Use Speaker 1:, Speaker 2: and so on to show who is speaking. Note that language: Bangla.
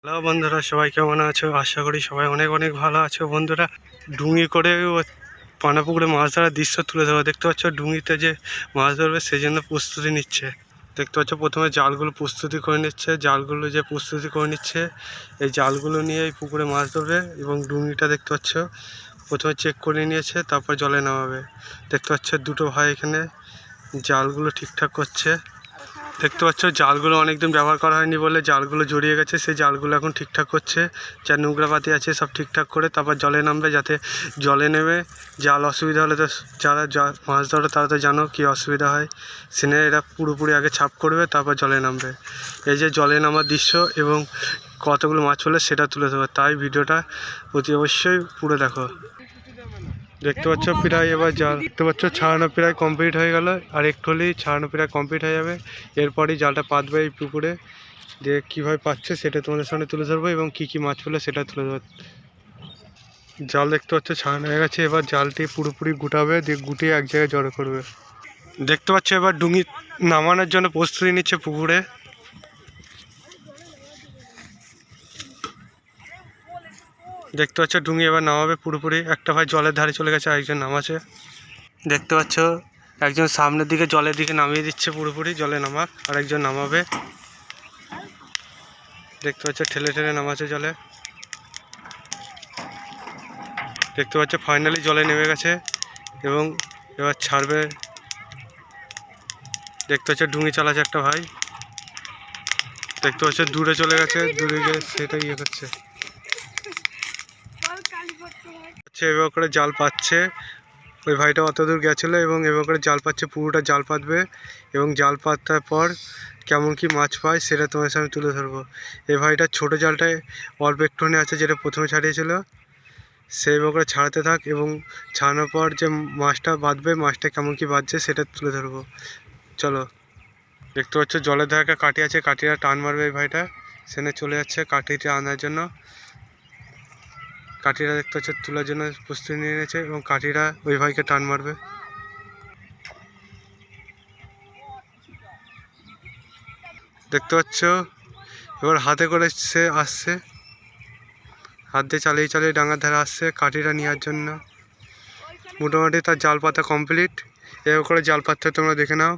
Speaker 1: হ্যালো বন্ধুরা, সবাই কেমন আছো? আশা করি সবাই অনেক অনেক ভালো আছো। বন্ধুরা, ডুঙি করে পানা পুকুরে মাছ ধরার দৃশ্য তুলে ধরো। দেখতে পাচ্ছ ডুঙিতে যে মাছ ধরবে সেই জন্য প্রস্তুতি নিচ্ছে। দেখতে পাচ্ছ প্রথমে জালগুলো প্রস্তুতি করে নিচ্ছে, জালগুলো যে প্রস্তুতি করে নিচ্ছে, এই জালগুলো নিয়ে এই পুকুরে মাছ ধরবে। এবং ডুঙিটা দেখতে পাচ্ছ প্রথমে চেক করে নিয়েছে, তারপর জলে নামাবে। দেখতে পাচ্ছ দুটো ভাই এখানে জালগুলো ঠিকঠাক করছে। দেখতে পাচ্ছ জালগুলো অনেকদিন ব্যবহার করা হয়নি বলে জালগুলো জড়িয়ে গেছে, সেই জালগুলো এখন ঠিকঠাক করছে। যা নোংরাপাতি আছে সব ঠিকঠাক করে তারপর জলে নামবে, যাতে জলে নেমে জাল অসুবিধা হলে তো যারা মাছ ধরে তারা তো জানো কী অসুবিধা হয়, সিনে এরা পুরোপুরি আগে ছাপ করবে তারপর জলে নামবে। এই যে জলে নামার দৃশ্য এবং কতগুলো মাছ হলে সেটা তুলে ধরবে, তাই ভিডিওটা অতি অবশ্যই পুরো দেখো। দেখতে পাচ্ছ প্রায় এবার জাল দেখতে পাচ্ছ ছাড়ানো প্রায় কমপ্লিট হয়ে গেল, আর একটু হলেই ছাড়ানো প্রায় কমপ্লিট হয়ে যাবে। এরপরই জালটা পাতবে এই পুকুরে, যে কীভাবে পাচ্ছে সেটা তোমাদের সামনে তুলে ধরবো এবং কী কী মাছ পেলে সেটা তুলে ধরবো। জাল দেখতে পাচ্ছ ছাড়ানো হয়ে গেছে, এবার জালটি পুরোপুরি গুটাবে, দিয়ে গুটিয়ে এক জায়গায় জড়ো করবে। দেখতে পাচ্ছ এবার ডুঙি নামানোর জন্য প্রস্তুতি নিচ্ছে পুকুরে। দেখতে পাচ্ছ ডুঙি এবার নামাবে পুরোপুরি। একটা ভাই জলের ধারে চলে গেছে, আরেকজন নামাচ্ছে। দেখতে পাচ্ছ একজন সামনের দিকে জলের দিকে নামিয়ে দিচ্ছে পুরোপুরি, জলে নামাক, আর একজন নামাবে। দেখতে পাচ্ছ ঠেলে ঠেলে নামাচ্ছে জলে। দেখতে পাচ্ছ ফাইনালি জলে নেমে গেছে এবং এবার ছাড়বে। দেখতে পাচ্ছ ডুঙি চালাচ্ছে একটা ভাই। দেখতে পাচ্ছ দূরে চলে গেছে, দূরে গিয়ে সেটা ইয়ে করছে। এবার করে জাল পাচ্ছে, ওই ভাইটা অত দূর গেছিলো এবং এবার করে জাল পাচ্ছে, পুরোটা জাল পাতবে এবং জাল পাতার পর কেমন কি মাছ পায় সেটা তোমার সামনে তুলে ধরবো। এই ভাইটা ছোটো জালটায় অল্প একটুখানি আছে, যেটা প্রথমে ছাড়িয়েছিল, সেই এবার করে ছাড়াতে থাক এবং ছাড়ানোর পর যে মাছটা বাঁধবে, মাছটা কেমন কি বাঁধছে সেটা তুলে ধরবো। চলো। দেখতে পাচ্ছ জলের ধারে কাঠি আছে, কাঠিটা টান মারবে এই ভাইটা, সেখানে চলে যাচ্ছে কাঠিটা আনার জন্য। কাঠিটা দেখতে পাচ্ছ তোলার জন্য প্রস্তুতি নিয়ে নিয়েছে এবং কাঠিটা ওই ভাইকে টান মারবে। দেখতে পাচ্ছ এবার হাতে করে সে আসছে, হাত দিয়ে চালিয়ে চালিয়ে ডাঙার ধারে আসছে কাঠিটা নেওয়ার জন্য। মোটামুটি তার জাল পাতা কমপ্লিট। এবার করে জাল পাততে তোমরা দেখে নাও।